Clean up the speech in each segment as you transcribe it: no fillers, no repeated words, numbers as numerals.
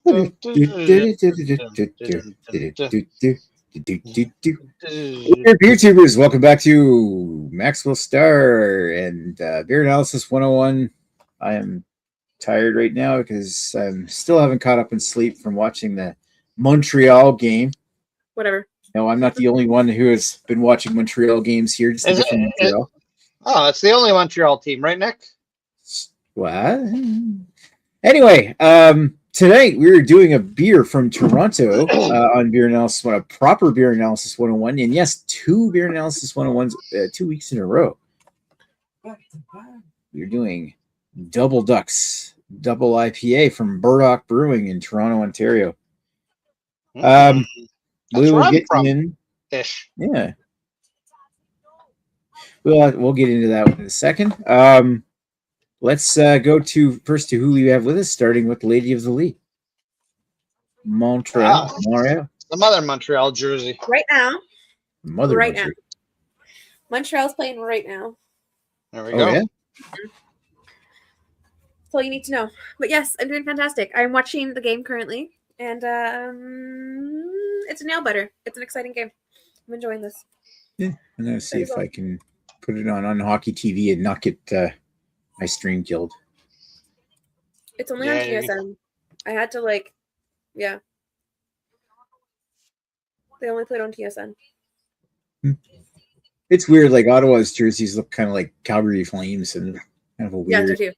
Hey, YouTubers, welcome back to Maxwell Star and Beer Analysis 101. I am tired right now because I'm still haven't caught up in sleep from watching the Montreal game. Whatever. No, I'm not the only one who has been watching Montreal games here, just a different Montreal. It's the only Montreal team, right, Nick? What? Anyway, tonight we were doing a beer from Toronto on Beer Analysis, a proper Beer Analysis 101, and yes, 2 Beer Analysis 101s 2 weeks in a row. We're doing Double Ducks, double IPA from Burdock Brewing in Toronto, Ontario. We will get in. Fish. Yeah. We'll get into that in a second. Let's go first to who we have with us, starting with Lady of the League. Montreal. The mother Montreal jersey. Right now. Montreal. Now. Montreal's playing right now. There we go. Yeah? That's all you need to know. But yes, I'm doing fantastic. I'm watching the game currently, and it's a nail biter. It's an exciting game. I'm enjoying this. Yeah, I'm going to see if I can put it on hockey TV and not get my stream killed. It's only on TSN. I had to yeah. They only played on TSN. It's weird, like Ottawa's jerseys look kind of like Calgary Flames and kind of a weird. Yeah, they do.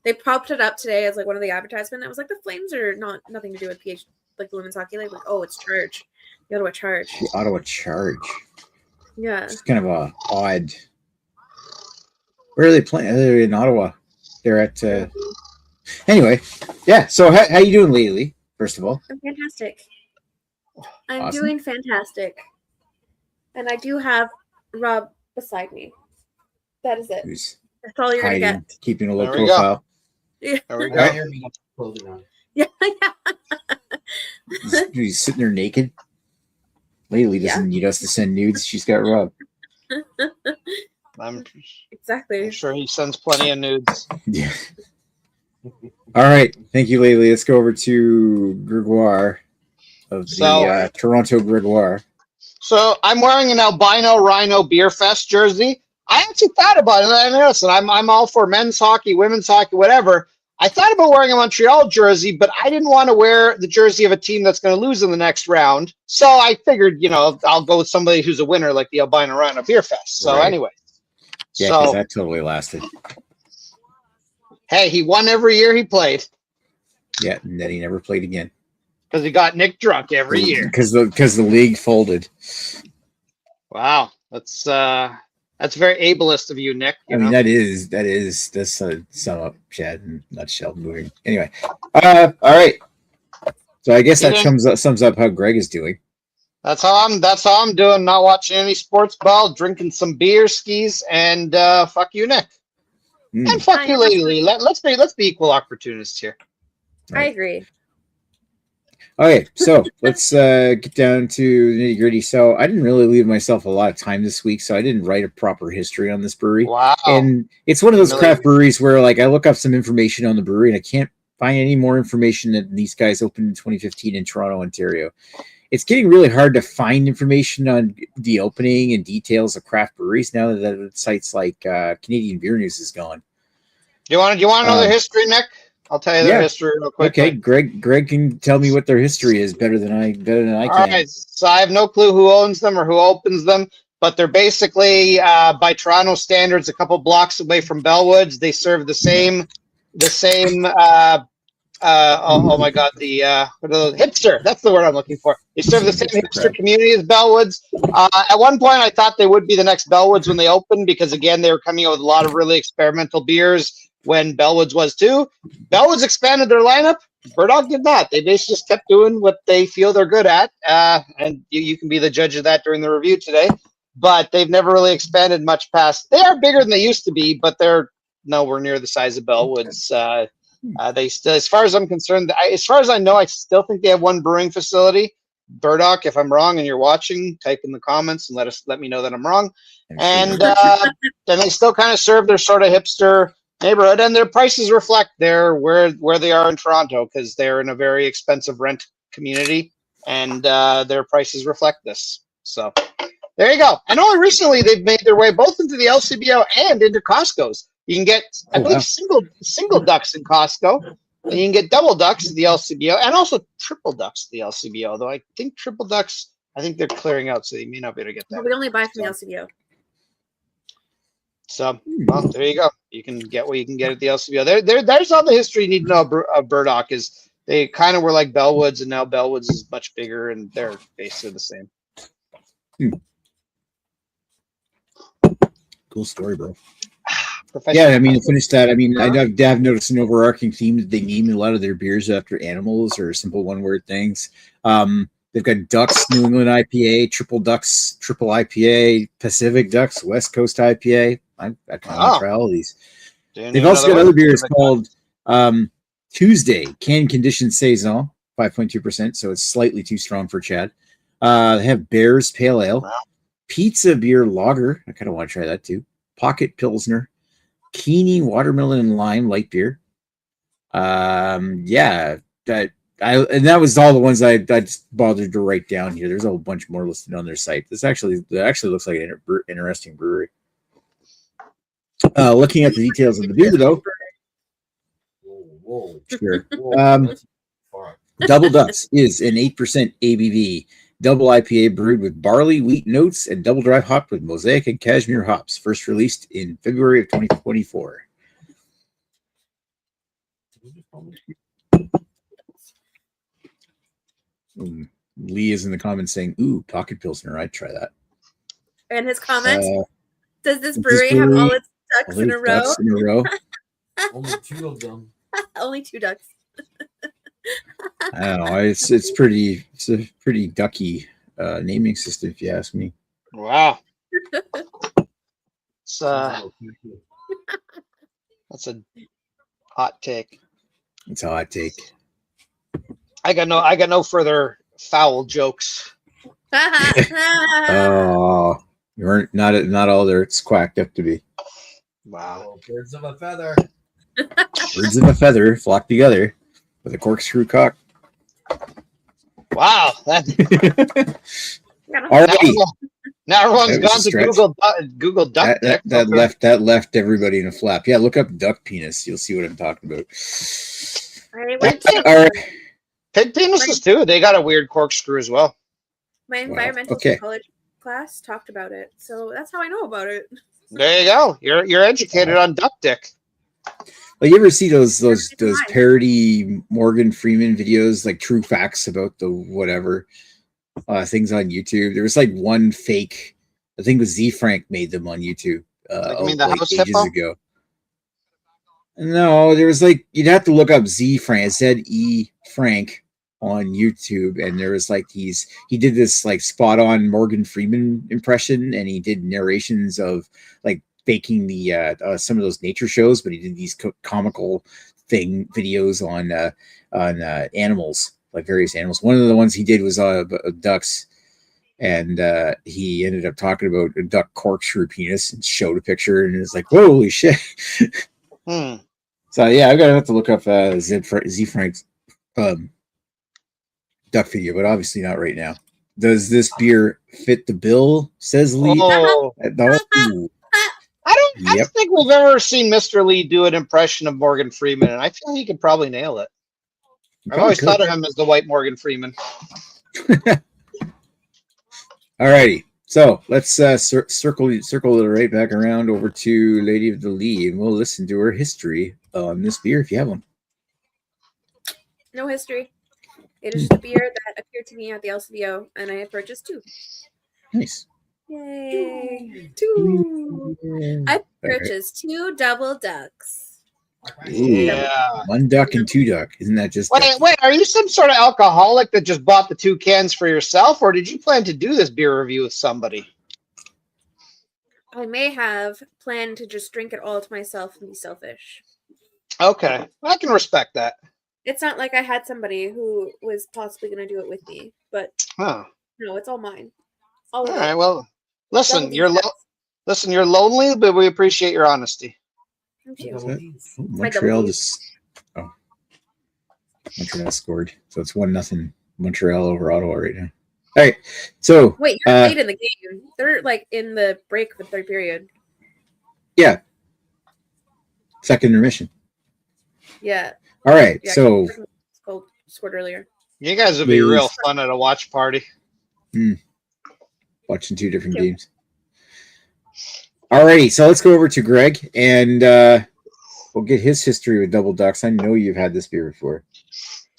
They popped it up today as one of the advertisements. I was like, the Flames are nothing to do with PH, like the women's hockey league. Like, oh, it's Charge. The Ottawa Charge. The Ottawa Charge. Yeah. It's kind of a odd. Where are they playing? They're in Ottawa. They're at. Anyway, yeah. So how you doing lately? First of all, I'm fantastic. I'm doing fantastic, and I do have Rob beside me. That is it. That's all you're gonna get. Keeping a low profile. Yeah. There we go. Yeah. He's sitting there naked. Lately doesn't need us to send nudes. She's got Rob. I'm exactly. sure he sends plenty of nudes. Yeah. All right. Thank you, Laylee. Let's go over to Gregoire of the Toronto Gregoire. So I'm wearing an albino rhino beer fest jersey. I actually thought about it. And listen, I'm all for men's hockey, women's hockey, whatever. I thought about wearing a Montreal jersey, but I didn't want to wear the jersey of a team that's going to lose in the next round. So I figured, I'll go with somebody who's a winner, like the albino rhino beer fest. So anyway. Yeah, because that totally lasted. Hey, he won every year he played. Yeah, and then he never played again. Because he got Nick drunk every year. Because the league folded. Wow, that's very ableist of you, Nick. I mean, that's sum up Chad in a nutshell moving. Anyway, all right. So I guess that sums up how Greg is doing. That's how I'm doing. Not watching any sports ball, drinking some beer, skis, and fuck you, Nick. And fuck you, Lady. Let's be equal opportunists here. Right. I agree. Okay, so let's get down to the nitty gritty. So I didn't really leave myself a lot of time this week, so I didn't write a proper history on this brewery. Wow. And it's one of those craft breweries where I look up some information on the brewery and I can't find any more information than these guys opened in 2015 in Toronto, Ontario. It's getting really hard to find information on the opening and details of craft breweries now that sites like Canadian Beer News is gone. Do you want to know their history, Nick? I'll tell you their history real quick. Okay, Greg can tell me what their history is better than I can. All right, so I have no clue who owns them or who opens them, but they're basically by Toronto standards a couple blocks away from Bellwoods. They serve the same. Oh my God, the hipster. That's the word I'm looking for. They serve the same hipster community as Bellwoods. At one point, I thought they would be the next Bellwoods when they opened because, again, they were coming out with a lot of really experimental beers when Bellwoods was too. Bellwoods expanded their lineup. Burdock did not. They basically just kept doing what they feel they're good at, and you can be the judge of that during the review today. But they've never really expanded much past. They are bigger than they used to be, but they're nowhere near the size of Bellwoods. They still, as far as I'm concerned, as far as I know, I still think they have one brewing facility. Burdock, if I'm wrong and you're watching, type in the comments and let me know that I'm wrong. And then they still kind of serve their sort of hipster neighborhood, and their prices reflect where they are in Toronto, because they're in a very expensive rent community, and their prices reflect this. So there you go. And only recently they've made their way both into the LCBO and into Costco's. You can get, I believe, single ducks in Costco, and you can get double ducks at the LCBO, and also triple ducks at the LCBO. Though I think triple ducks, I think they're clearing out, so you may not be able to get that. But we only buy from the LCBO. So, well, there you go. You can get what you can get at the LCBO. There's all the history you need to know of Burdock. Is they kind of were like Bellwoods, and now Bellwoods is much bigger, and they're basically the same. Cool story, bro. Yeah, I mean, to finish that, I mean, I've noticed an overarching theme that they name a lot of their beers after animals or simple one-word things. They've got Ducks, New England IPA, Triple Ducks, Triple IPA, Pacific Ducks, West Coast IPA. I kind of want to try all of these. They've also got other beers called Tuesday, Can Condition Saison, 5.2%, so it's slightly too strong for Chad. They have Bears Pale Ale, Pizza Beer Lager. I kind of want to try that too. Pocket Pilsner, Keeney Watermelon and Lime Light Beer. Yeah, that was all the ones I just bothered to write down here. There's a whole bunch more listed on their site. That actually looks like an interesting brewery. Looking at the details of the beer, though. Whoa. Sure. Double Ducks is an 8% ABV double IPA brewed with barley, wheat notes, and double dry hopped with Mosaic and Cashmere hops. First released in February of 2024. Lee is in the comments saying, "Ooh, Pocket Pilsner. I'd try that." And his comments: does this brewery have all its ducks in a row? Only 2 of them. Only 2 ducks. I don't know. It's a pretty ducky naming system, if you ask me. Wow. It's that's a hot take. It's a hot take. I got no further foul jokes. Oh, you're not all there. It's quacked up to be. Wow. Oh, birds of a feather. Birds of a feather flock together with a corkscrew cock. Wow. Alrighty. Now everyone's gone to Google duck. That left everybody in a flap. Yeah, look up duck penis. You'll see what I'm talking about. All right. Pig penises too. They got a weird corkscrew as well. My environmental psychology class talked about it, so that's how I know about it. There you go. You're educated on duck dick. Well, you ever see those parody Morgan Freeman videos, like true facts about the whatever things on YouTube? There was like one fake. I think it was Z Frank made them on YouTube. You mean the like house ages hippo? ago. No, there was like you'd have to look up Z Frank, Z-E Frank on YouTube, and there was like he did this like spot on Morgan Freeman impression, and he did narrations of like faking the some of those nature shows, but he did these comical videos on animals, like various animals. One of the ones he did was ducks, and he ended up talking about a duck corkscrew penis and showed a picture, and it's like, holy shit. So yeah, I'm gonna have to look up Z Frank's duck video, but obviously not right now. Does this beer fit the bill? Says Lee. Oh. I don't think we've ever seen Mr. Lee do an impression of Morgan Freeman, and I feel he could probably nail it. I've always thought of him as the white Morgan Freeman. Alrighty, so let's circle it right back around over to Lady of the Lee, and we'll listen to her history on this beer if you have one. No history. It is just a beer that appeared to me at the LCBO, and I had purchased 2. Nice. Yay! 2. I purchased 2 double ducks. Yeah. 1 duck and 2 duck. Isn't that just wait, are you some sort of alcoholic that just bought the 2 cans for yourself, or did you plan to do this beer review with somebody? I may have planned to just drink it all to myself and be selfish. Okay. I can respect that. It's not like I had somebody who was possibly going to do it with me, but no, it's all mine. All right. Well, listen, you're lonely, but we appreciate your honesty. Montreal just Montreal scored, so it's 1-0 Montreal over Ottawa right now. All right, so wait, you're late in the game. They're like in the break of the third period. Yeah, second intermission. Yeah. All right, so scored earlier. You guys would be real fun at a watch party. Watching two different games. All righty, so let's go over to Greg, and we'll get his history with Double Ducks. I know you've had this beer before.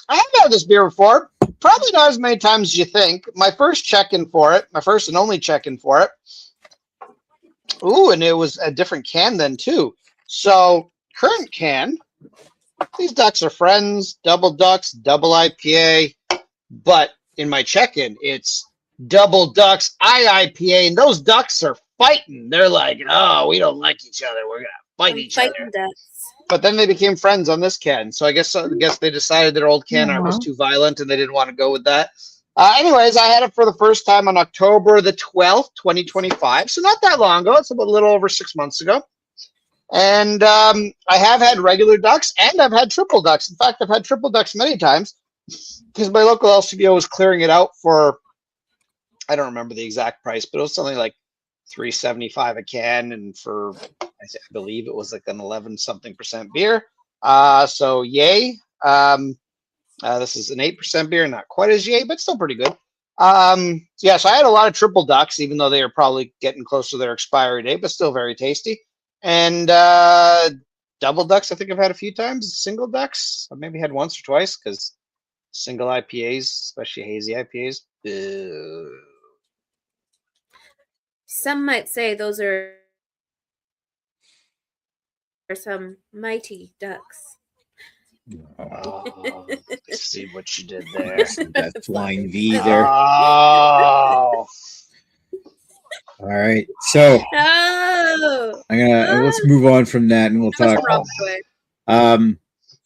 I have had this beer before. Probably not as many times as you think. My first check-in for it, my first and only check-in for it. Ooh, and it was a different can then, too. So, current can, these ducks are friends, Double Ducks, double IPA. But in my check-in, it's Double Ducks, IPA, and those ducks are fighting. They're like, oh, we don't like each other. We're going to fight each other. Ducks. But then they became friends on this can. So I guess they decided their old can art was too violent and they didn't want to go with that. Anyways, I had it for the first time on October the 12th, 2025. So not that long ago. It's about a little over 6 months ago. And I have had regular ducks and I've had triple ducks. In fact, I've had triple ducks many times because my local LCBO was clearing it out for, I don't remember the exact price, but it was something like $3.75 a can, and for I believe it was like an 11-something% beer. So yay. This is an 8% beer, not quite as yay, but still pretty good. Yeah, so I had a lot of triple ducks, even though they are probably getting close to their expiry date, but still very tasty. And double ducks, I think I've had a few times. Single ducks, I maybe had once or twice, because single IPAs, especially hazy IPAs. Some might say those are some mighty ducks. Oh, see what you did there. That flying V there. Oh. All right, so I'm gonna let's move on from that, and we'll talk.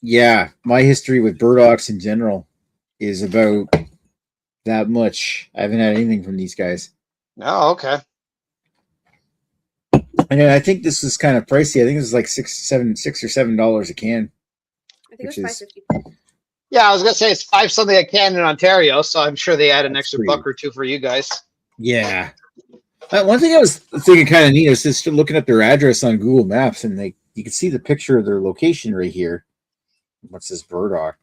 Yeah, my history with Burdocks in general is about that much. I haven't had anything from these guys. Oh, okay. And I think this is kind of pricey. I think it was like $6 or $7 a can. I think it was $5.50. Yeah, I was gonna say it's $5 something a can in Ontario, so I'm sure they add an extra buck or two for you guys. Yeah. One thing I was thinking kind of neat is just looking at their address on Google Maps, and you can see the picture of their location right here. What's this Burdock?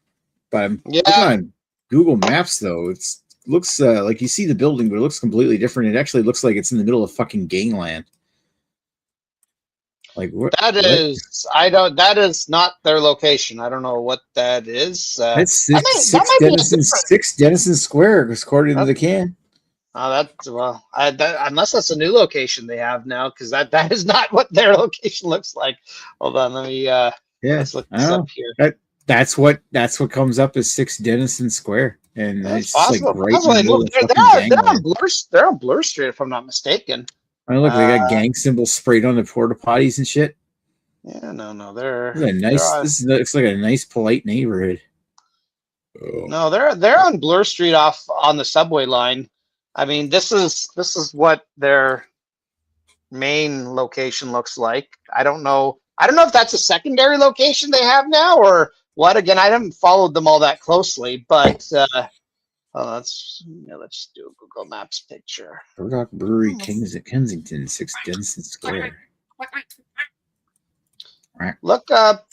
But I'm looking on Google Maps though. It looks like you see the building, but it looks completely different. It actually looks like it's in the middle of fucking gangland. Like what? That is not their location. I don't know what that is. It's 6 Denison Square, according to the can. Oh, unless that's a new location they have now, because that is not what their location looks like. Hold on, let me let's look this up here. That's what comes up as 6 Denison Square, and it's like right in the middle of they're on Bloor Street, if I'm not mistaken. Oh, look, they got gang symbols sprayed on the porta potties and shit. Yeah, no, they're this looks like a nice, polite neighborhood. Oh. No, they're on Bloor Street off on the subway line. I mean, this is what their main location looks like. I don't know if that's a secondary location they have now or what. Again, I haven't followed them all that closely, but let's do a Google Maps picture. Burdock Brewery, Kensington, 6 Denison Square. Look up.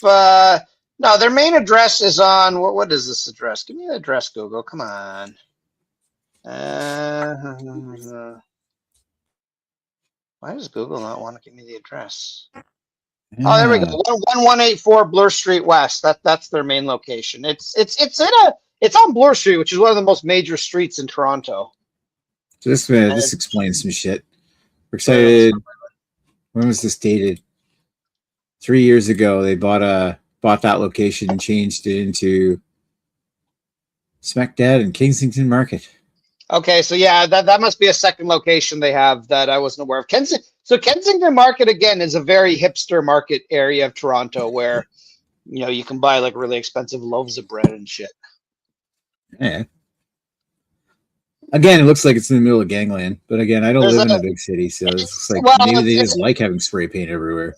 No, their main address is on what is this address? Give me the address, Google. Come on. Why does Google not want to give me the address? Yeah. Oh, there we go. 1184 Bloor Street West. That's their main location. It's on Bloor Street, which is one of the most major streets in Toronto. So this explains some shit. We're excited. When was this dated? 3 years ago, they bought that location and changed it into smack dab in Kensington Market. Okay, so yeah, that must be a second location they have that I wasn't aware of. So Kensington Market, again, is a very hipster market area of Toronto where, you can buy like really expensive loaves of bread and shit. Yeah. Again, it looks like it's in the middle of gangland, but again, I don't live in a big city, so it's like maybe they just like having spray paint everywhere.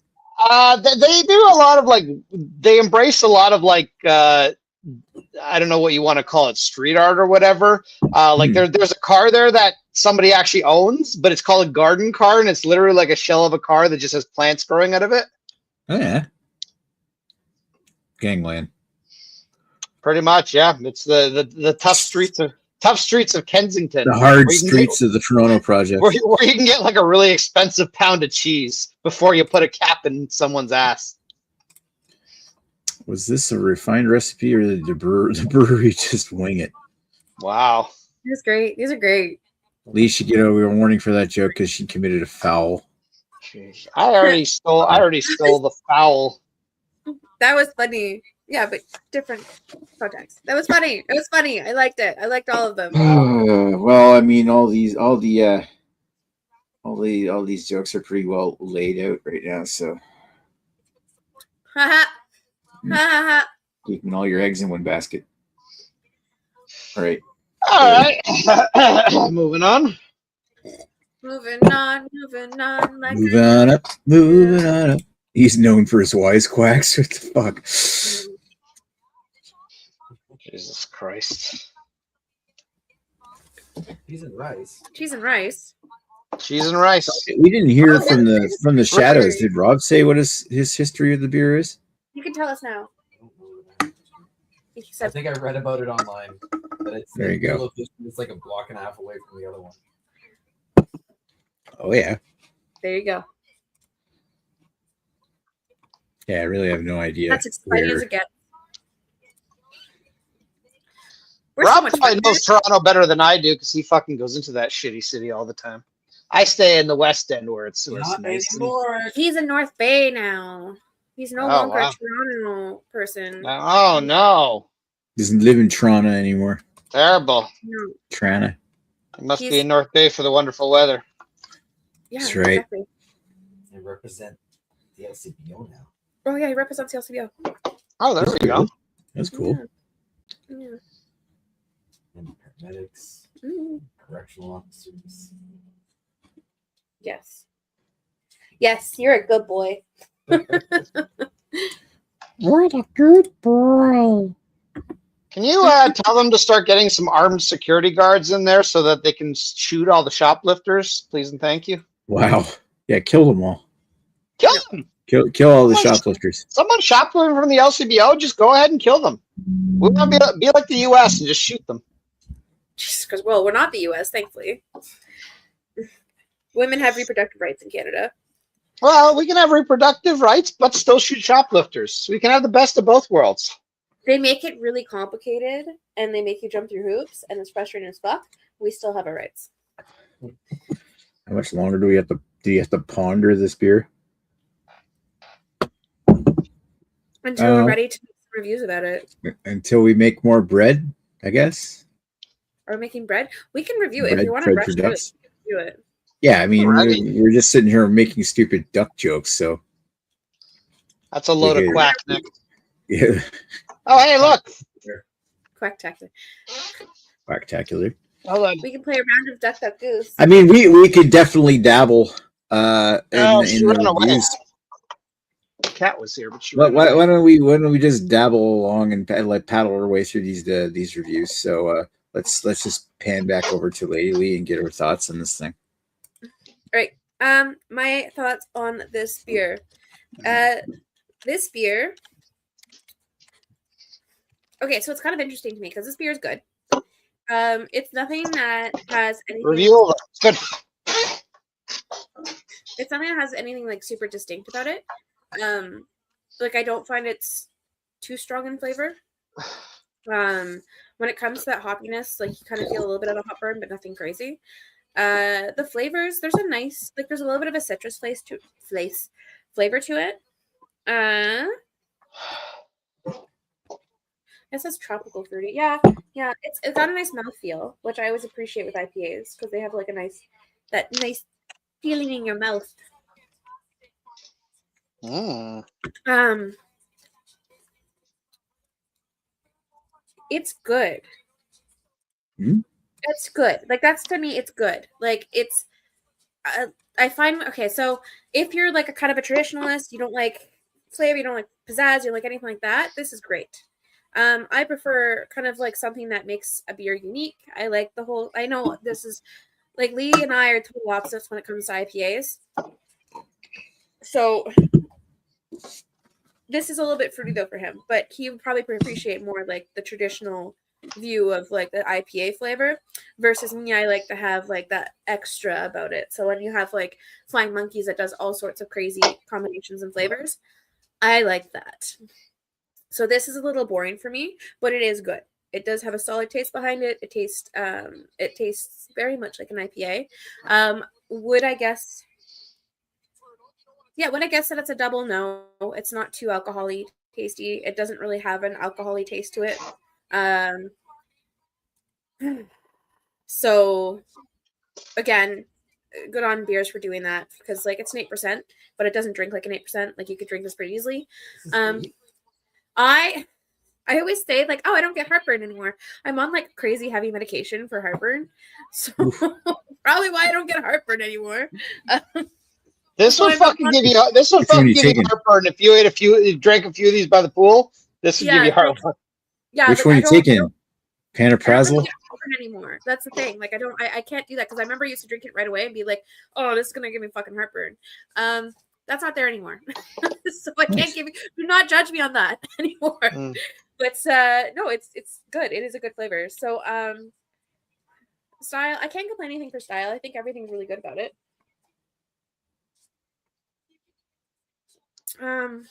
They do a lot of like, they embrace a lot of like, I don't know what you want to call it, street art or whatever. Like there's a car there that somebody actually owns, but it's called a garden car, and it's literally like a shell of a car that just has plants growing out of it. Oh yeah, gangland. Pretty much, yeah. It's the tough streets of Kensington. The hard streets of the Toronto project. Where you can get like a really expensive pound of cheese before you put a cap in someone's ass. Was this a refined recipe, or did the brewery just wing it? Wow. These are great. At least you get a warning for that joke because she committed a foul. Jeez. I already stole the foul. That was funny. Yeah, but different context. That was funny. It was funny. I liked it. I liked all of them. Well, I mean, all these jokes are pretty well laid out right now. So, keeping all your eggs in one basket. All right. All right. Moving on. Moving on. Like Moving on up. He's known for his wisecracks. What the fuck? Jesus Christ. Cheese and rice. Cheese and rice. We didn't hear from the shadows. Did Rob say what his history of the beer is? You can tell us now. I think I read about it online. That it's there you go. It's like a block and a half away from the other one. Oh yeah. There you go. Yeah, I really have no idea. That's exciting as it gets. Rob probably knows Toronto better than I do because he fucking goes into that shitty city all the time. I stay in the West End where it's nice. He's in North Bay now. He's no longer a Toronto person. Oh no. Doesn't live in Toronto anymore. Terrible. No. Toronto. He must be in North Bay for the wonderful weather. Yeah, that's right. Exactly. They represent the LCBO now. Oh yeah, he represents the LCBO. Oh, there we go. That's cool. Yeah. And paramedics, correctional officers. Yes. Yes, you're a good boy. What a good boy. Can you tell them to start getting some armed security guards in there so that they can shoot all the shoplifters, please and thank you? Wow. Yeah, kill them all. Kill them. Kill all the shoplifters. Someone shoplifting from the LCBO, just go ahead and kill them. We want to be like the U.S. and just shoot them. Because, well, we're not the U.S., thankfully. Women have reproductive rights in Canada. Well, we can have reproductive rights, but still shoot shoplifters. We can have the best of both worlds. They make it really complicated, and they make you jump through hoops, and it's frustrating as fuck. We still have our rights. How much longer do you have to ponder this beer? Until we're ready to make some reviews about it. Until we make more bread, I guess. Or making bread. We can review it. If you want to rush through it, do it. Yeah, I mean, we're just sitting here making stupid duck jokes, so. That's a load of quack, Nick. Yeah. Oh, hey, look. Quacktacular. Quacktacular. Hold on. We can play a round of Duck, Duck, Goose. I mean, we could definitely dabble in the reviews. Cat was here, but why don't we just dabble along and paddle our way through these reviews? So let's just pan back over to Lady Lee and get her thoughts on this thing. All right. My thoughts on this beer. This beer. Okay, so it's kind of interesting to me because this beer is good. It's nothing that has anything. Review good. It's nothing that has anything like super distinct about it. Like I don't find it's too strong in flavor. When it comes to that hoppiness, like you kind of feel a little bit of a hop burn, but nothing crazy. The flavors, there's a nice, like there's a little bit of a citrus flavor to it. It says tropical fruity. Yeah. It's got a nice mouthfeel, which I always appreciate with IPAs because they have like that nice feeling in your mouth. It's good. It's good. Like that's to me, it's good. Like it's I find okay. So if you're like a kind of a traditionalist, you don't like flavor, you don't like pizzazz, you don't like anything like that. This is great. I prefer kind of like something that makes a beer unique. I like the whole. I know this is like Lee and I are total opposites when it comes to IPAs. So this is a little bit fruity though for him, but he would probably appreciate more like the traditional view of like the IPA flavor versus me. I like to have like that extra about it. So when you have like Flying Monkeys that does all sorts of crazy combinations and flavors, I like that. So this is a little boring for me, but it is good. It does have a solid taste behind it. It tastes very much like an IPA. Would I guess? Yeah, would I guess that it's a double? No, it's not too alcohol-y tasty. It doesn't really have an alcohol-y taste to it. So again, good on beers for doing that because like it's an 8%, but it doesn't drink like an 8%. Like you could drink this pretty easily. I always say like, oh, I don't get heartburn anymore. I'm on like crazy heavy medication for heartburn, so probably why I don't get heartburn anymore. This would fucking give you. This would fucking give you heartburn if you drank a few of these by the pool. This would give you heartburn. Yeah. Which one are you taking? Pantoprazole? Anymore. That's the thing. Like I can't do that because I remember I used to drink it right away and be like, oh, this is gonna give me fucking heartburn. That's not there anymore. So I can't give you. Do not judge me on that anymore. But no, it's good. It is a good flavor. So style. I can't complain anything for style. I think everything's really good about it. I'm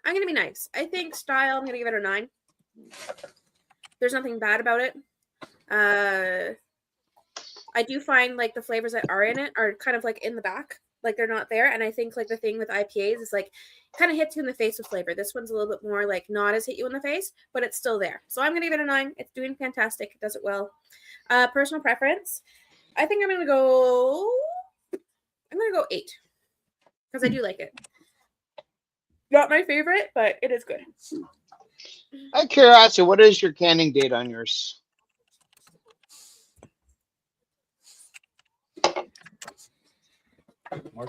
gonna be nice. I think style. I'm gonna give it a 9. There's nothing bad about it. I do find like the flavors that are in it are kind of like in the back, like they're not there. And I think like the thing with IPAs is like kind of hits you in the face with flavor. This one's a little bit more like not as hit you in the face, but it's still there. So I'm gonna give it a 9. It's doing fantastic. It does it well. Personal preference. I think I'm gonna go 8 because I do like it. Not my favorite, but it is good. Out of curiosity, what is your canning date on yours? March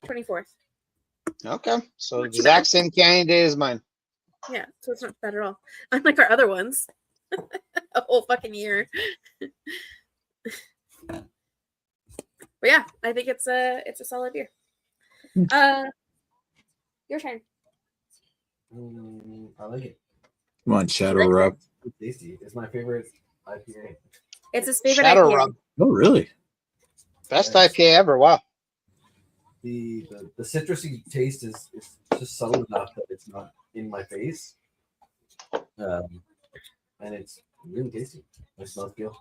24th. Okay, so the exact same canning date as mine. Yeah, so it's not bad at all. Unlike our other ones, a whole fucking year. But yeah, I think it's a solid beer. Your turn. I like it. Come on, Shadow Rub. It's tasty. It's my favorite IPA. It's his favorite Shadow IPA. Rub. Oh, really? Best IPA ever. Wow. The citrusy taste is just subtle enough that it's not in my face. And it's really tasty. Nice mouthfeel.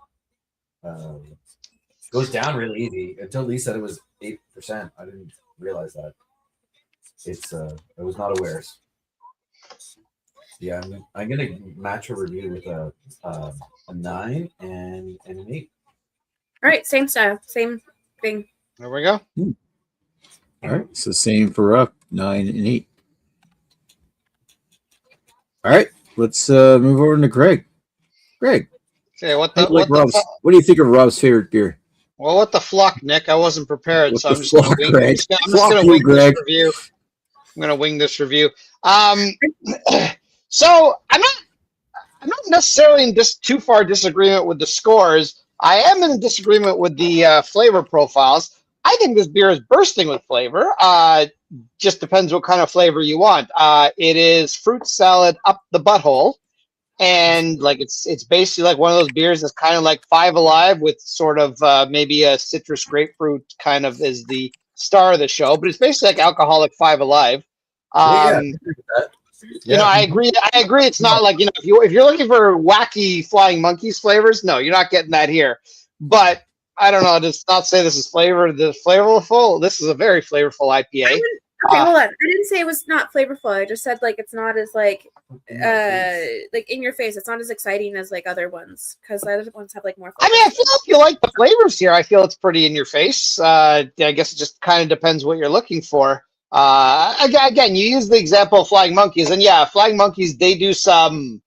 Goes down really easy. Until Lee said it was 8%. I didn't realize that. I was not aware. Yeah, I'm gonna match a review with a 9 and an 8. All right, same style, same thing. There we go. All right, so same for up 9 and 8. All right, let's move over to Greg. Greg, Okay, what do you think of Rob's favorite beer? Well, what the fluck, Nick? I wasn't prepared, What so the I'm just going fluck, to Greg? wing this review. I'm going to wing this review. So I'm not necessarily in too far disagreement with the scores. I am in disagreement with the flavor profiles. I think this beer is bursting with flavor. Just depends what kind of flavor you want. It is fruit salad up the butthole. And like it's basically like one of those beers that's kind of like Five Alive with sort of maybe a citrus grapefruit kind of is the star of the show, but it's basically like alcoholic Five Alive. You know, I agree. It's not like, you know, if you're looking for wacky Flying Monkeys flavors, no, you're not getting that here. But I don't know. Does not say this is flavorful. This is a very flavorful IPA. Okay, hold on. I didn't say it was not flavorful. I just said like it's not as like in your face. It's not as exciting as like other ones because the other ones have like more flavor. I mean, I feel like you like the flavors here. I feel it's pretty in your face. I guess it just kind of depends what you're looking for. Again, you use the example of Flying Monkeys, and yeah, Flying Monkeys, they do some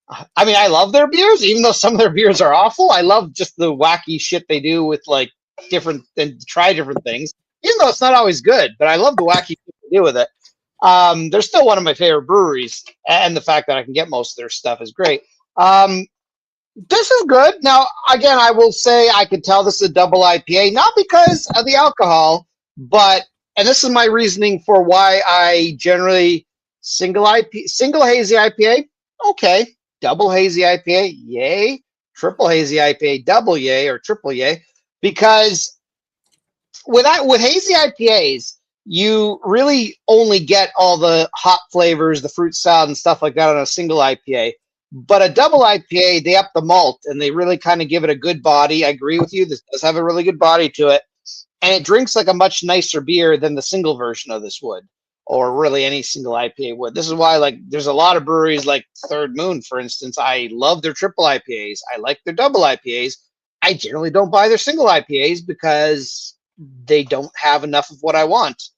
I mean, I love their beers, even though some of their beers are awful. I love just the wacky shit they do with like different and try different things, even though it's not always good. But I love the wacky shit they do with it. They're still one of my favorite breweries, and the fact that I can get most of their stuff is great. This is good. Now, again, I will say I could tell this is a double IPA, not because of the alcohol, but and this is my reasoning for why I generally single hazy IPA, okay. Double hazy IPA, yay. Triple hazy IPA, double yay or triple yay. Because with hazy IPAs, you really only get all the hop flavors, the fruit salad and stuff like that on a single IPA. But a double IPA, they up the malt and they really kind of give it a good body. I agree with you. This does have a really good body to it. And it drinks like a much nicer beer than the single version of this would. Or really any single IPA would. This is why, like, there's a lot of breweries like Third Moon, for instance. I love their triple IPAs. I like their double IPAs. I generally don't buy their single IPAs because they don't have enough of what I want.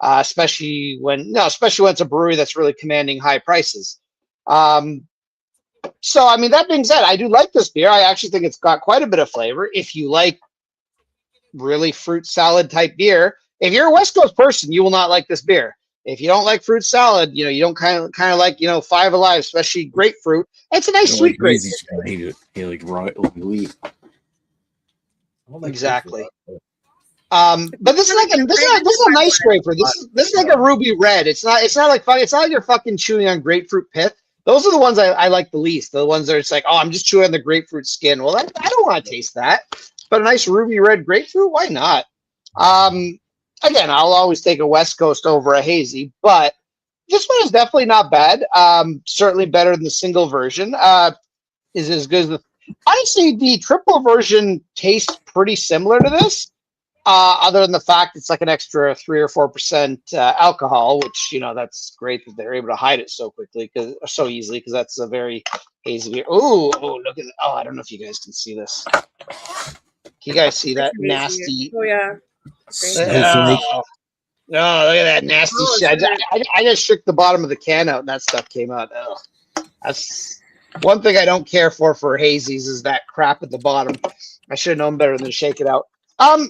Especially when it's a brewery that's really commanding high prices. So, I mean, that being said, I do like this beer. I actually think it's got quite a bit of flavor. If you like really fruit salad type beer, if you're a West Coast person, you will not like this beer. If you don't like fruit salad, you don't kind of like, Five Alive, especially grapefruit. It's a nice sweet grapefruit. Exactly. But this is a nice grapefruit. This is like a ruby red. It's not like you're fucking chewing on grapefruit pith. Those are the ones I like the least. The ones that it's like, oh, I'm just chewing on the grapefruit skin. Well, I don't want to taste that. But a nice ruby red grapefruit, why not? Again, I'll always take a West Coast over a hazy, but this one is definitely not bad. Certainly better than the single version. Is as good as the. Honestly, the triple version tastes pretty similar to this, other than the fact it's like an extra 3 or 4% alcohol, which that's great that they're able to hide it so easily because that's a very hazy beer. Oh, look at that! Oh, I don't know if you guys can see this. Can you guys see that nasty? Oh yeah. Oh, look at that nasty shit. I just shook the bottom of the can out and that stuff came out. Oh, that's one thing I don't care for hazies is that crap at the bottom. I should have known better than to shake it out. What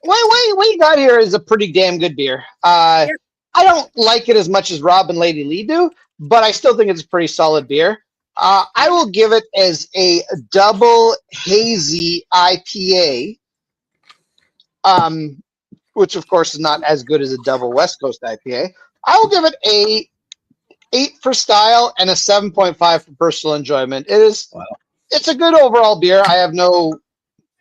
you got here is a pretty damn good beer. I don't like it as much as Rob and Lady Lee do, but I still think it's a pretty solid beer. I will give it as a double hazy IPA. Which of course is not as good as a double West Coast IPA. I will give it a 8 for style and a 7.5 for personal enjoyment. It's a good overall beer. I have no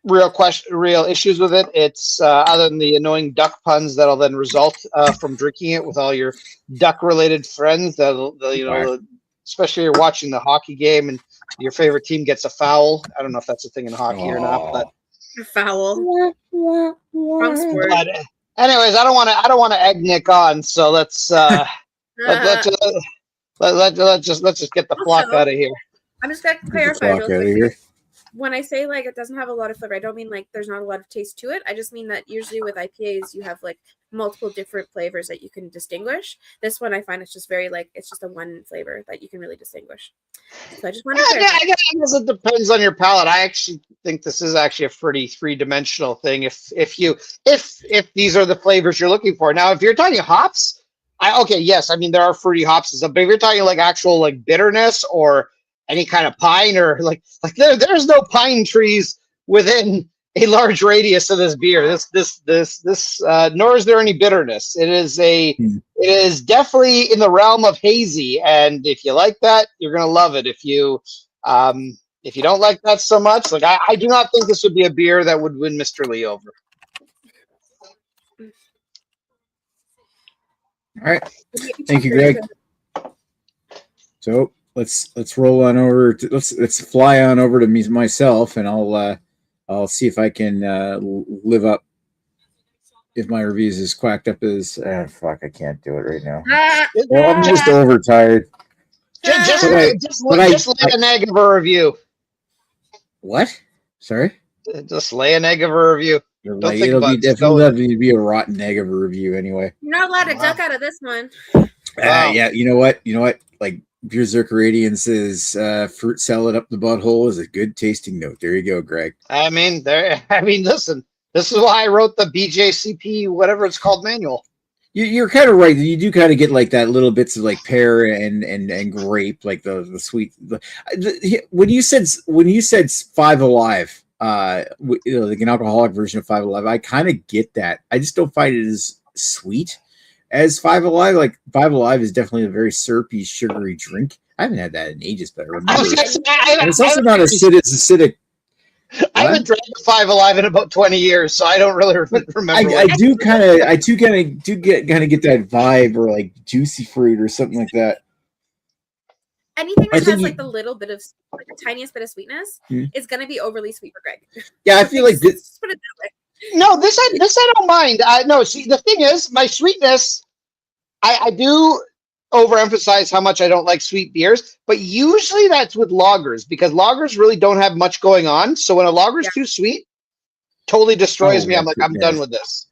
real issues with it. It's other than the annoying duck puns that'll then result from drinking it with all your duck related friends. Especially if you're watching the hockey game and your favorite team gets a foul. I don't know if that's a thing in hockey or not, but. Foul. But anyways, I don't want to egg Nick on, so let's let's just get the flock out of here. I'm just gonna clarify real quick. When I say like it doesn't have a lot of flavor, I don't mean like there's not a lot of taste to it. I just mean that usually with IPAs you have like multiple different flavors that you can distinguish. This one I find it's just very it's just a one flavor that you can really distinguish. So I just want to I guess it depends on your palate. I actually think this is actually a pretty 3-dimensional thing. If these are the flavors you're looking for. Now, if you're talking hops, yes, I mean there are fruity hops and stuff, but if you're talking like actual like bitterness or any kind of pine or like there's no pine trees within a large radius of this beer. Nor is there any bitterness. It is definitely in the realm of hazy, and if you like that, you're gonna love it. If you don't like that so much, like I do not think this would be a beer that would win Mr. Lee over. All right, thank you, Greg. So let's roll on over. Let's fly on over to myself, and I'll see if I can live up. If my reviews as quacked up as fuck, I can't do it right now. Well, I'm just overtired. Just lay an egg of a review. What? Sorry. Just lay an egg of a review. It'll definitely be a rotten egg of a review anyway. You're not allowed to duck out of this one. Yeah, you know what? Like Berserker Radiant says fruit salad up the butthole is a good tasting note. There you go, Greg. I mean, listen, this is why I wrote the BJCP, whatever it's called, manual. You're kind of right. You do kind of get like that little bits of like pear and grape, like the sweet. When you said Five Alive, like an alcoholic version of Five Alive, I kind of get that. I just don't find it as sweet as Five Alive. Like Five Alive is definitely a very syrupy, sugary drink. I haven't had that in ages, but I remember. And it's also not as acidic. I haven't drank a Five Alive in about 20 years, so I don't really remember. I do kind of get that vibe, or like juicy fruit or something like that. Anything that has like the little bit of, like the tiniest bit of sweetness is going to be overly sweet for Greg. Yeah, I feel like this. Let's put it that way. No, this I don't mind. No, see, the thing is, my sweetness, I do overemphasize how much I don't like sweet beers, but usually that's with lagers, because lagers really don't have much going on. So when a lager's too sweet, totally destroys me. I'm like, I'm done with this.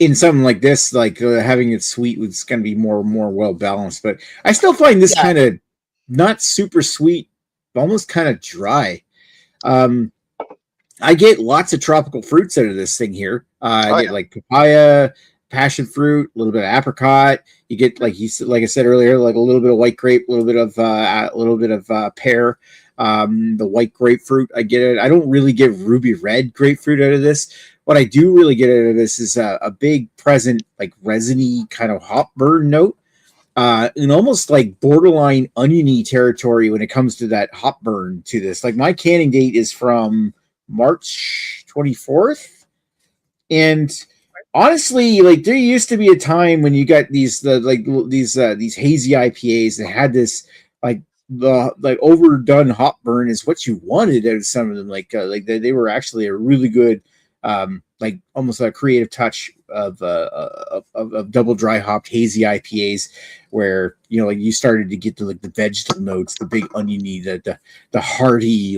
In something like this, like having it sweet was going to be more well balanced, but I still find this kind of not super sweet, almost kind of dry. I get lots of tropical fruits out of this thing here. I get like papaya, passion fruit, a little bit of apricot. You get like I said earlier, like a little bit of white grape, a little bit of pear. The white grapefruit, I get it. I don't really get ruby red grapefruit out of this. What I do really get out of this is a big present, like resiny kind of hop burn note, and almost like borderline oniony territory when it comes to that hop burn to this. Like my canning date is from March 24th, and honestly, like there used to be a time when you got these hazy IPAs that had this like overdone hop burn is what you wanted out of some of them. Like they were actually a really good like almost a creative touch of double dry hopped hazy IPAs, where like you started to get to like the vegetable notes, the big oniony, the hearty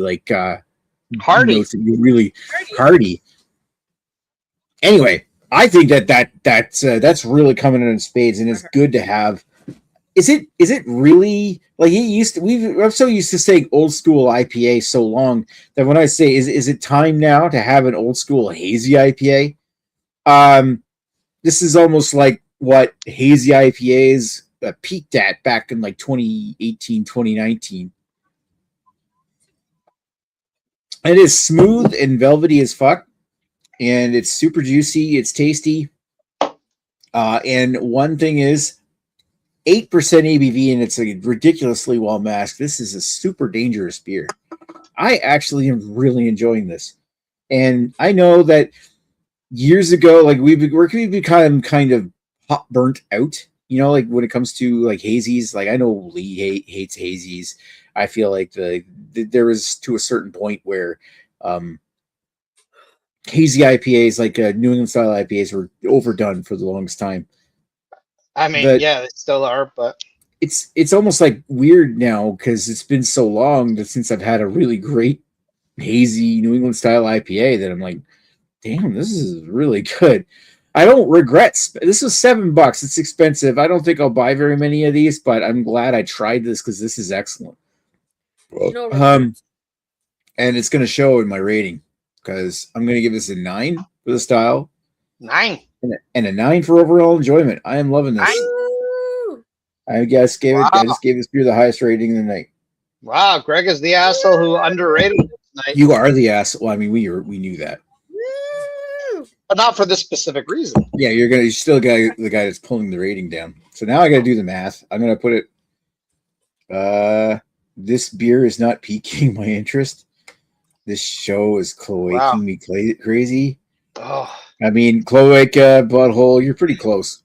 Hardy notes, that you really hearty. Anyway, I think that's really coming in spades, and it's good to have. Is it really like I'm so used to saying old school IPA so long that when I say is it time now to have an old school hazy IPA? This is almost like what hazy IPAs peaked at back in like 2018, 2019. It is smooth and velvety as fuck, and it's super juicy. It's tasty. And one thing is 8% ABV, and it's a ridiculously well masked. This is a super dangerous beer. I actually am really enjoying this. And I know that years ago, like we've become kind of hot burnt out, like when it comes to like hazies. Like I know Lee hates hazies. I feel like there was to a certain point where hazy IPAs, like New England style IPAs, were overdone for the longest time. I mean, they still are, but it's almost like weird now because it's been so long since I've had a really great hazy New England style IPA that I'm like, damn, this is really good. I don't regret. This was $7. It's expensive. I don't think I'll buy very many of these, but I'm glad I tried this because this is excellent. And it's going to show in my rating because I'm going to give this a 9 for the style. 9. And a 9 for overall enjoyment. I am loving this. I just gave this beer the highest rating of the night. Wow, Greg is the asshole who underrated it tonight. You are the asshole. Well, I mean, we knew that, but not for this specific reason. Yeah, you're still the guy that's pulling the rating down. So now I got to do the math. I'm gonna put it. This beer is not piquing my interest. This show is cloaking me crazy. Oh. I mean, cloaca, butthole, you're pretty close.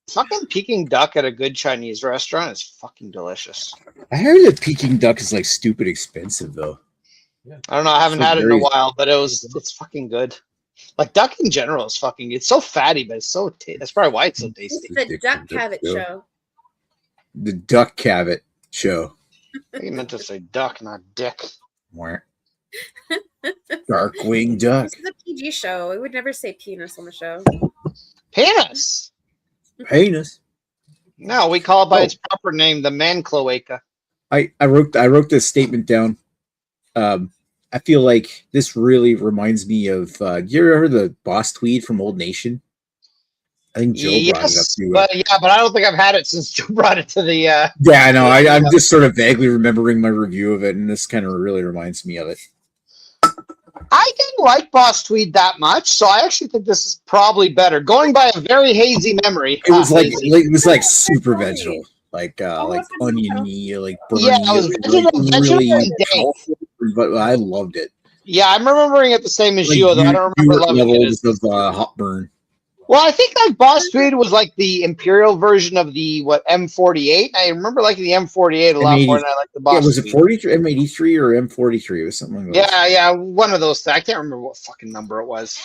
Fucking Peking duck at a good Chinese restaurant is fucking delicious. I heard that Peking duck is like stupid expensive though. Yeah. I don't know. I haven't had it in a while, but it's fucking good. Like duck in general is fucking. It's so fatty, but it's so. That's probably why it's so tasty. It's the Duck Cavett show. The Duck Cavett show. I think you meant to say duck, not dick. Darkwing Duck. This is a PG show. We would never say penis on the show. Penis. Penis. No, we call it by its proper name, the man cloaca. I wrote this statement down. I feel like this really reminds me of. Do you remember the Boss Tweed from Old Nation? I think Joe brought it up too. But I don't think I've had it since Joe brought it to the. Yeah, I know. I'm just sort of vaguely remembering my review of it, and this kind of really reminds me of it. I didn't like Boss Tweed that much, so I actually think this is probably better. Going by a very hazy memory. It was like super vegetal, like oniony, like burny. Yeah, it was vegetal and dank. But I loved it. Yeah, I'm remembering it the same as you, though I don't remember loving it. Of hot burn. Well, I think like Boss Tweed was like the Imperial version of the M48. I remember liking the M48 a lot more than I like the Boss. Yeah, was it 43, M83 or M43 or something like that? Yeah, one of those. I can't remember what fucking number it was.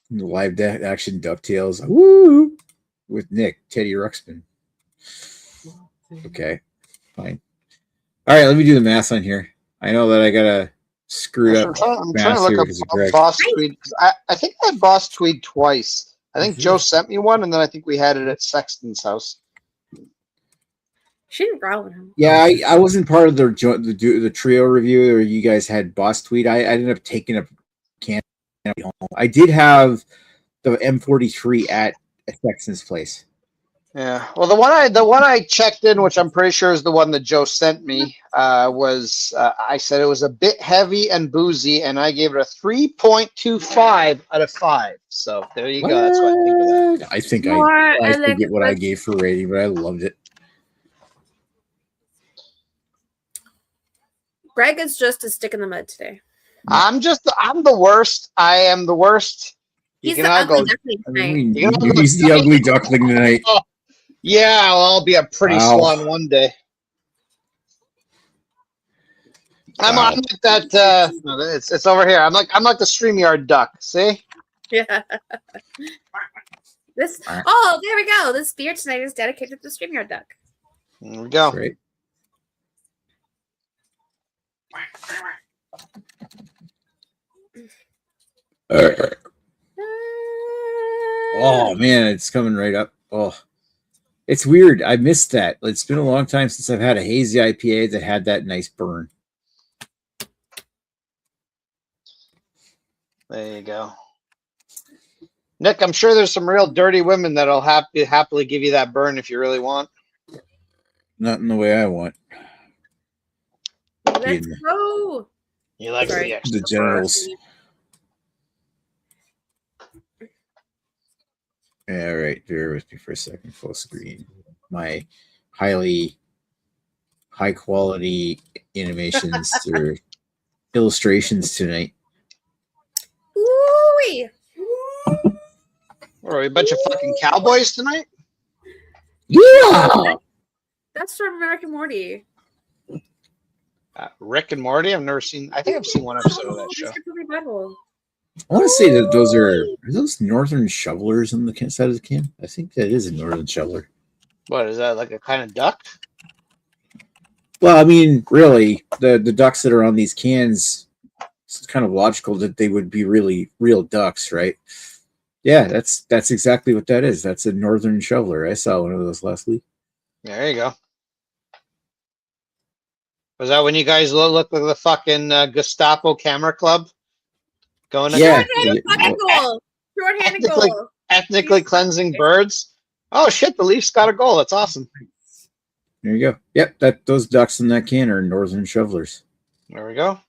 The live action DuckTales. Woo! With Nick, Teddy Ruxpin. Okay, fine. All right, let me do the math on here. I know that I gotta screw up. I'm trying to look up Boss Tweed. I think I had Boss Tweed twice. I think Joe sent me one, and then I think we had it at Sexton's house. She didn't growl at him. Yeah, I wasn't part of the trio review, or you guys had Boss Tweed. I ended up taking a can home. I did have the M43 at Sexton's place. Yeah. Well, the one I checked in, which I'm pretty sure is the one that Joe sent me, was I said it was a bit heavy and boozy, and I gave it a 3.25 out of 5. So there you go. That's what I think of that. I think I forget what I gave for rating, but I loved it. Greg is just a stick in the mud today. I'm the worst. I am the worst. He's the ugly duckling tonight. He's the ugly duckling tonight. Yeah, well, I'll be a pretty swan one day. I'm like that. No, it's over here. I'm like the StreamYard duck. See? Yeah. Oh, there we go. This beer tonight is dedicated to the StreamYard duck. There we go. Great. Oh man, it's coming right up. Oh, it's weird. I missed that. It's been a long time since I've had a hazy IPA that had that nice burn. There you go. Nick, I'm sure there's some real dirty women that'll happily give you that burn if you really want. Not in the way I want. Let's go. He likes the generals. All right, bear with me for a second. Full screen. My high quality animations or illustrations tonight. Ooh-wee. Are we a bunch of fucking cowboys tonight? Yeah. That's from Rick and Morty. Rick and Morty? I've never seen. I think I've seen one episode of that show. I want to say that those are those northern shovelers on the side of the can. I think that is a northern shoveler. What is that? Like a kind of duck? Well, I mean, really, the ducks that are on these cans, it's kind of logical that they would be really real ducks, right? Yeah, that's exactly what that is. That's a northern shoveler. I saw one of those last week. There you go. Was that when you guys look like the fucking Gestapo camera club? Going Short-handed goal. Short-handed goal. Ethnically cleansing birds. Oh shit! The Leafs got a goal. That's awesome. There you go. Yep, those ducks in that can are northern shovelers. There we go.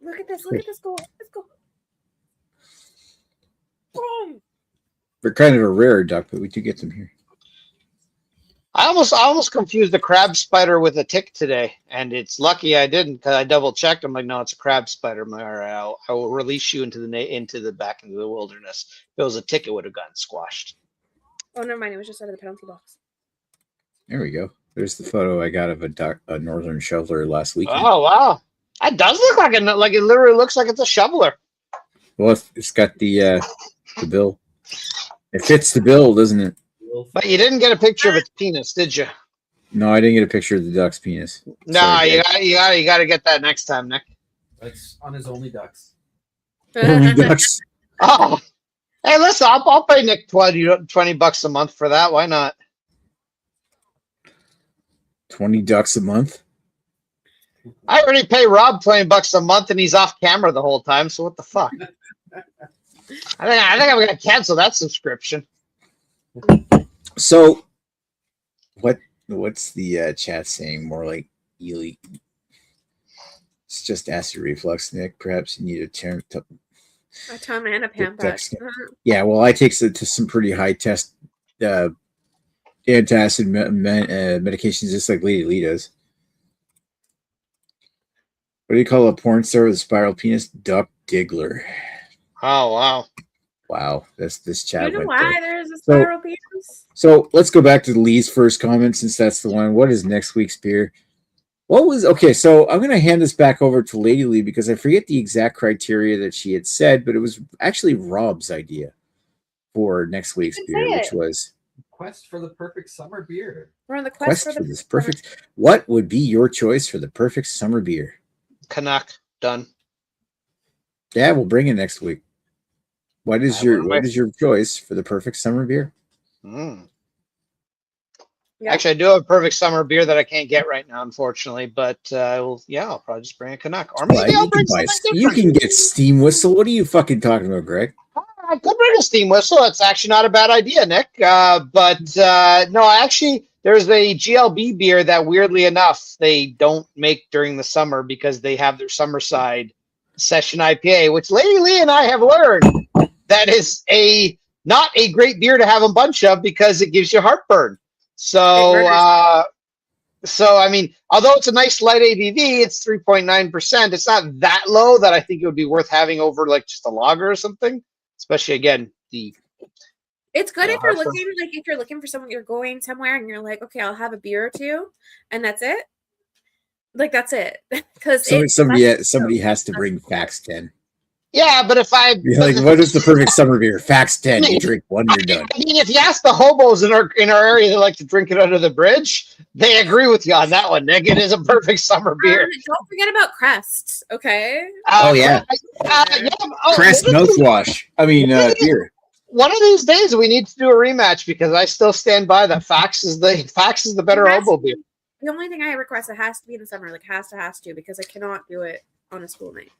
Look at this! Look at this goal! Let's go. Boom. They're kind of a rare duck, but we do get them here. I almost confused the crab spider with a tick today, and it's lucky I didn't because I double checked. I'm like, no, it's a crab spider. I'm like, all right, I will release you into the back into the wilderness. If it was a tick, it would have gotten squashed. Oh, never mind. It was just out of the penalty box. There we go. There's the photo I got of a northern shoveler last weekend. Oh wow, that does look like it literally looks like it's a shoveler. Well, it's got the bill. It fits the bill, doesn't it? But you didn't get a picture of its penis, did you? No, I didn't get a picture of the duck's penis. No, Sorry, you got to get that next time, Nick. That's on his Only Ducks. Only ducks. Oh, hey, listen, I'll pay Nick $20 a month for that. Why not? $20 a month. I already pay Rob $20 a month, and he's off camera the whole time. So what the fuck? I think I'm gonna cancel that subscription. So, what's the chat saying? More like Ely. It's just acid reflux, Nick. Perhaps you need a A tongue and a Pampax. Yeah, well, I take it to some pretty high test antacid medications, just like Lady Lee does. What do you call a porn star with a spiral penis? Duck Diggler. Oh wow. Wow, this chat. You know went why there. there's a spiral penis? So let's go back to Lee's first comment, since that's the one. What is next week's beer? Okay, so I'm going to hand this back over to Lady Lee because I forget the exact criteria that she had said, but it was actually Rob's idea for next week's beer, which was Quest for the perfect summer beer. We're on the quest for this perfect. What would be your choice for the perfect summer beer? Canuck done. Yeah, we'll bring it next week. What is your choice for the perfect summer beer? Yeah. Actually, I do have a perfect summer beer that I can't get right now, unfortunately. But I'll probably just bring a Canuck, or maybe I'll bring something different. You can get Steam Whistle. What are you fucking talking about, Greg? I could bring a Steam Whistle. That's actually not a bad idea, Nick. But no, actually, there's a GLB beer that, weirdly enough, they don't make during the summer because they have their Summerside Session IPA, which Lady Lee and I have learned that is not a great beer to have a bunch of because it gives you heartburn. So, I mean, although it's a nice light ABV, it's 3.9%. It's not that low that I think it would be worth having over like just a lager or something. Especially again, it's good if you're looking for someone, you're going somewhere and you're like, okay, I'll have a beer or two, and that's it. Like that's it, because somebody has to bring Fax 10. Yeah, but if what is the perfect summer beer? Fax 10. You drink one, you're done. I mean, if you ask the hobos in our area that like to drink it under the bridge, they agree with you on that one, Nick. It is a perfect summer beer. Don't forget about Crest, okay? Crest mouthwash. I mean, beer. One of these days we need to do a rematch because I still stand by that Fax is the better hobo beer. The only thing I request, it has to be in the summer, like has to, because I cannot do it on a school night.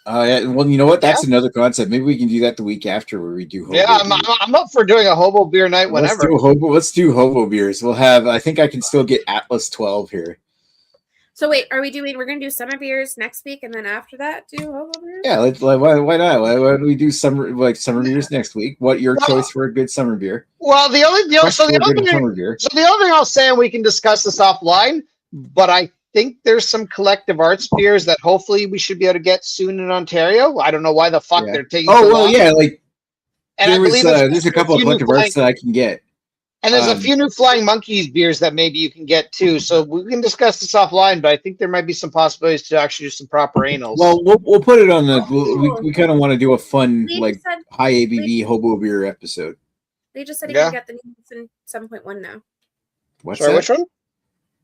Yeah, well, you know what? That's another concept. Maybe we can do that the week after, where we do hobo. Yeah, I'm up for doing a hobo beer night whenever. Let's do hobo beers. We'll have. I think I can still get Atlas 12 here. So wait, we're gonna do summer beers next week, and then after that do hobo beers? Yeah, why not? Why don't we do summer beers next week? What your choice for a good summer beer? Well, the other thing I'll say, and we can discuss this offline, but I think there's some Collective Arts beers that hopefully we should be able to get soon in Ontario. I don't know why the fuck they're taking so long. Yeah, like and there's a couple of Collective Arts that I can get. And there's a few new Flying Monkeys beers that maybe you can get too. So we can discuss this offline, but I think there might be some possibilities to actually do some proper anals. Well, we'll put it on the. We kind of want to do a fun high ABV hobo beer episode. They just said he can get the new 7.1 now. Which one?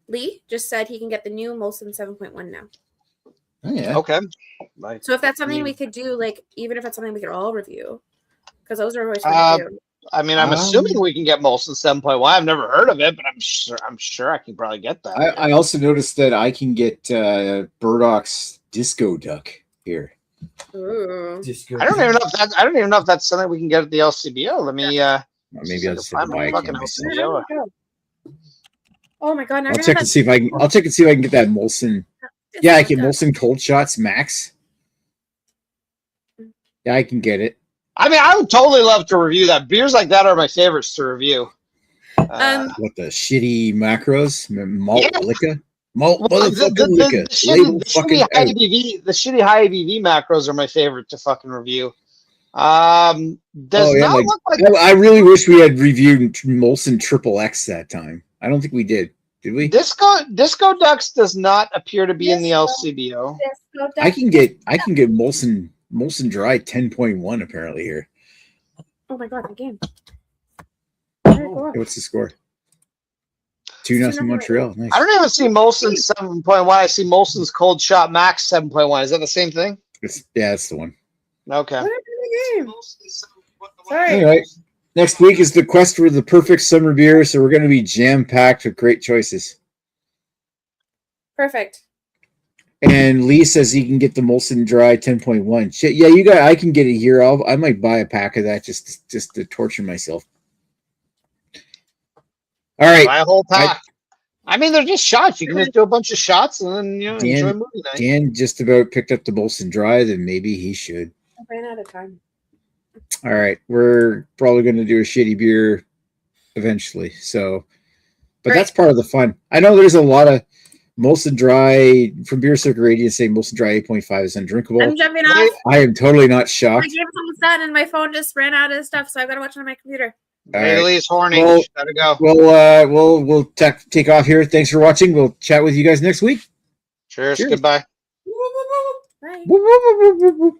Lee just said he can get the new Molson 7.1 now. Oh, yeah. Okay. So if that's something we could do, like even if it's something we could all review, because those are always fun to do. I mean, I'm assuming we can get Molson 7.1. I've never heard of it, but I'm sure I can probably get that. I also noticed that I can get Burdock's Disco Duck here. Ooh. I don't even know if that's something we can get at the LCBO. Let me. Maybe I'll just have to buy it myself. Oh my god! I'll check and see if I can. I'll check and see if I can get that Molson. Yeah, I can Molson Cold Shots Max. Yeah, I can get it. I mean, I would totally love to review that. Beers like that are my favorites to review. What the shitty macros? Malt liquor? Malt motherfucking liquor. The shitty high ABV macros are my favorite to fucking review. Look like I really wish we had reviewed Molson Triple X that time. I don't think we did. Did we? Disco Ducks does not appear to be in the LCBO. I can get Molson Dry 10.1 apparently here. Oh my god, the game. What's the score? 2-0 Montreal. Nice. I don't even see Molson 7.1. I see Molson's Cold Shot Max 7.1. Is that the same thing? That's the one. Okay. What happened to the game? Sorry. Anyway, next week is the quest for the perfect summer beer, so we're going to be jam-packed with great choices. Perfect. And Lee says he can get the Molson Dry 10.1. Shit, yeah, I can get it here. I might buy a pack of that just to torture myself. All right. Buy a whole pack. I mean, they're just shots. You can just do a bunch of shots and then enjoy movie night. Dan just about picked up the Molson Dry, then maybe he should. I ran out of time. All right, we're probably going to do a shitty beer eventually. So, but that's part of the fun. I know there's a lot of Molson Dry from Beer Circuit Radio saying Molson Dry 8.5 is undrinkable. I'm jumping off. I am totally not My shocked. game's almost done, and my phone just ran out of stuff, so I've got to watch it on my computer. Bailey's horny. Well, Gotta go. We'll take off here. Thanks for watching. We'll chat with you guys next week. Cheers. Cheers. Goodbye. Bye.